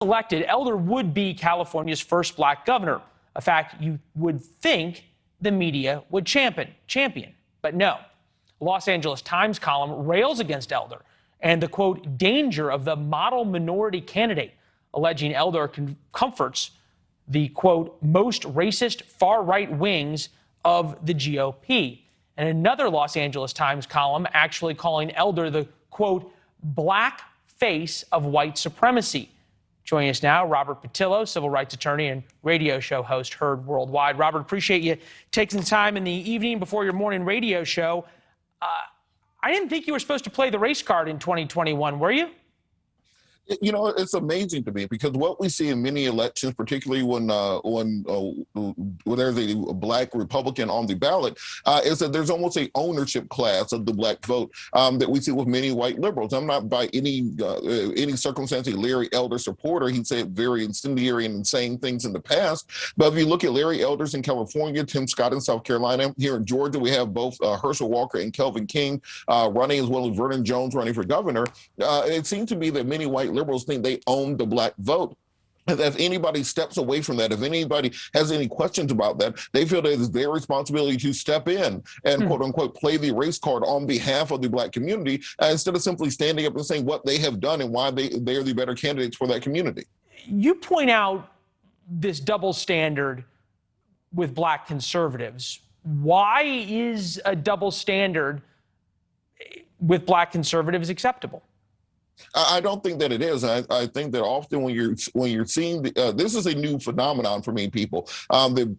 Elected, Elder would be California's first black governor, a fact you would think the media would champion. But no. A Los Angeles Times column rails against Elder and the, quote, danger of the model minority candidate, alleging Elder comforts the, quote, most racist far-right wings of the GOP. And another Los Angeles Times column actually calling Elder the, quote, black face of white supremacy. Joining us now, Robert Patillo, civil rights attorney and radio show host heard worldwide. Robert, appreciate you taking the time in the evening before your morning radio show. I didn't think you were supposed to play the race card in 2021, were you? You know, it's amazing to me because what we see in many elections, particularly when there's a black Republican on the ballot, is that there's almost a ownership class of the black vote that we see with many white liberals. I'm not by any circumstance a Larry Elder supporter. He said very incendiary and insane things in the past. But if you look at Larry Elders in California, Tim Scott in South Carolina, here in Georgia, we have both Herschel Walker and Kelvin King running, as well as Vernon Jones running for governor. It seems to be that many white liberals think they own the black vote. If anybody steps away from that, if anybody has any questions about that, they feel that it's their responsibility to step in and quote unquote play the race card on behalf of the black community instead of simply standing up and saying what they have done and why they are the better candidates for that community. You point out this double standard with black conservatives. Why is a double standard with black conservatives acceptable? I don't think that it is. I think that often when you're seeing this is a new phenomenon for many people.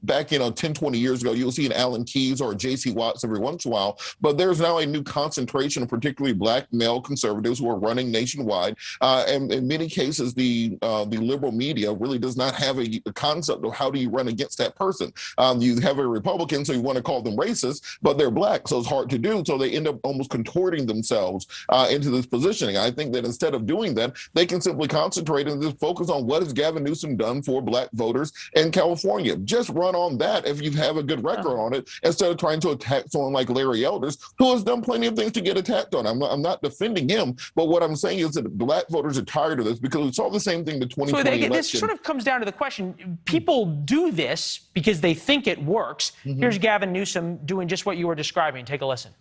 Back 10, 20 years ago, you'll see an Alan Keyes or a J.C. Watts every once in a while, but there's now a new concentration of particularly black male conservatives who are running nationwide. And in many cases, the liberal media really does not have a concept of how do you run against that person. You have a Republican, so you want to call them racist, but they're black, so it's hard to do. So they end up almost contorting themselves into this positioning. I think that instead of doing that, they can simply concentrate and just focus on what has Gavin Newsom done for black voters in California. Just run on that if you have a good record on it, instead of trying to attack someone like Larry Elders, who has done plenty of things to get attacked on. I'm not defending him, but what I'm saying is that black voters are tired of this because we saw the same thing in the 2020 election. This sort of comes down to the question, people do this because they think it works. Here's Gavin Newsom doing just what you were describing. Take a listen.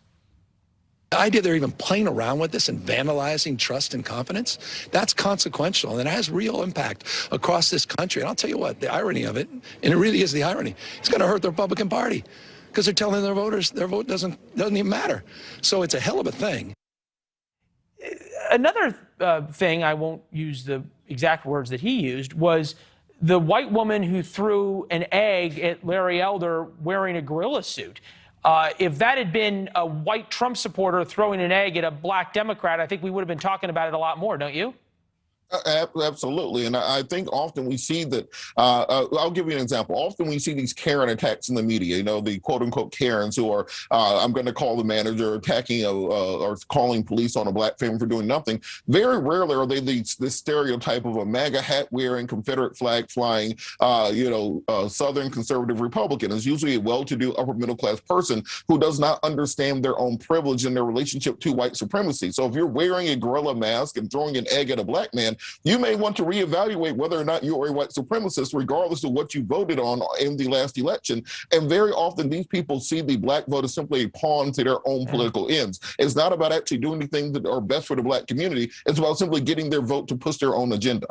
The idea they're even playing around with this and vandalizing trust and confidence, that's consequential, and it has real impact across this country. And I'll tell you what, the irony of it, and it really is the irony, it's going to hurt the Republican Party because they're telling their voters their vote doesn't even matter. So it's a hell of a thing. Another thing, I won't use the exact words that he used, was the white woman who threw an egg at Larry Elder wearing a gorilla suit. If that had been a white Trump supporter throwing an egg at a black Democrat, I think we would have been talking about it a lot more, don't you? Absolutely. And I think often we see that, I'll give you an example. Often we see these Karen attacks in the media, the quote unquote Karens who are, I'm going to call the manager, attacking or calling police on a black family for doing nothing. Very rarely are they this stereotype of a MAGA hat wearing, Confederate flag flying, Southern conservative Republican. It's usually a well-to-do upper middle class person who does not understand their own privilege and their relationship to white supremacy. So if you're wearing a gorilla mask and throwing an egg at a black man, you may want to reevaluate whether or not you're a white supremacist, regardless of what you voted on in the last election. And very often these people see the black vote as simply a pawn to their own political ends. It's not about actually doing the things that are best for the black community. It's about simply getting their vote to push their own agenda.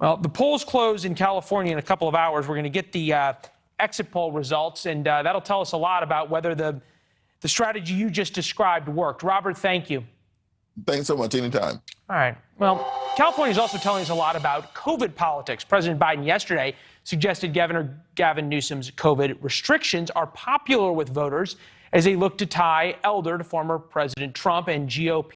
Well, the polls close in California in a couple of hours. We're going to get the exit poll results, and that'll tell us a lot about whether the strategy you just described worked. Robert, thank you. Thanks so much. Anytime. All right. Well, California is also telling us a lot about COVID politics. President Biden yesterday suggested Governor Gavin Newsom's COVID restrictions are popular with voters as they look to tie Elder to former President Trump and GOP